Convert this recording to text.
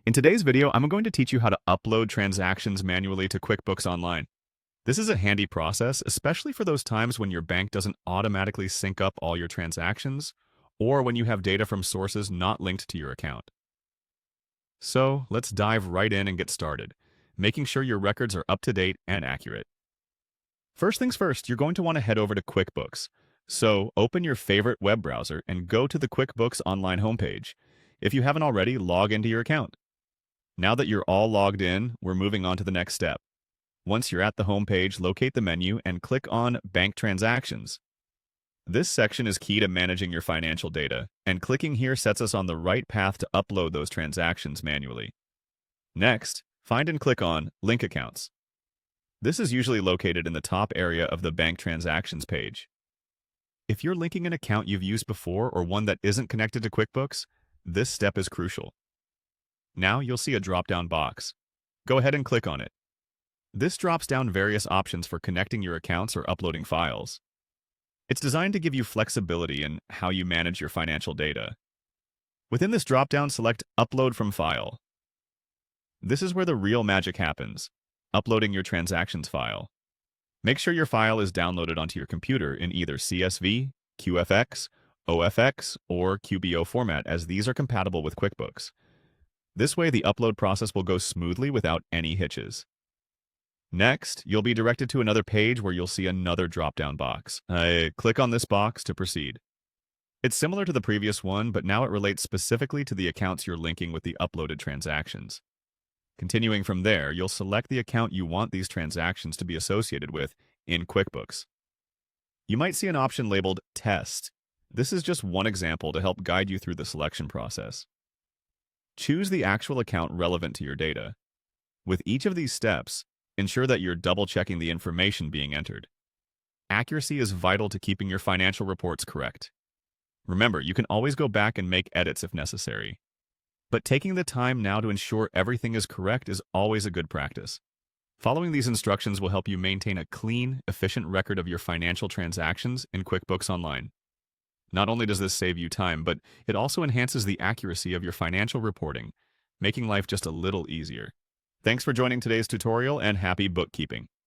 In today's video, I'm going to teach you how to upload transactions manually to QuickBooks Online. This is a handy process, especially for those times when your bank doesn't automatically sync up all your transactions, or when you have data from sources not linked to your account. So, let's dive right in and get started, making sure your records are up to date and accurate. First things first, you're going to want to head over to QuickBooks. So, open your favorite web browser and go to the QuickBooks Online homepage. If you haven't already, log into your account. Now that you're all logged in, we're moving on to the next step. Once you're at the home page, locate the menu and click on Bank Transactions. This section is key to managing your financial data, and clicking here sets us on the right path to upload those transactions manually. Next, find and click on Link Accounts. This is usually located in the top area of the Bank Transactions page. If you're linking an account you've used before or one that isn't connected to QuickBooks, this step is crucial. Now you'll see a drop-down box. Go ahead and click on it. This drops down various options for connecting your accounts or uploading files. It's designed to give you flexibility in how you manage your financial data. Within this drop-down, select Upload from File. This is where the real magic happens, uploading your transactions file. Make sure your file is downloaded onto your computer in either CSV, QFX, OFX, or QBO format, as these are compatible with QuickBooks. This way, the upload process will go smoothly without any hitches. Next, you'll be directed to another page where you'll see another drop-down box. Click on this box to proceed. It's similar to the previous one, but now it relates specifically to the accounts you're linking with the uploaded transactions. Continuing from there, you'll select the account you want these transactions to be associated with in QuickBooks. You might see an option labeled Test. This is just one example to help guide you through the selection process. Choose the actual account relevant to your data. With each of these steps, ensure that you're double-checking the information being entered. Accuracy is vital to keeping your financial reports correct. Remember, you can always go back and make edits if necessary. But taking the time now to ensure everything is correct is always a good practice. Following these instructions will help you maintain a clean, efficient record of your financial transactions in QuickBooks Online. Not only does this save you time, but it also enhances the accuracy of your financial reporting, making life just a little easier. Thanks for joining today's tutorial, and happy bookkeeping.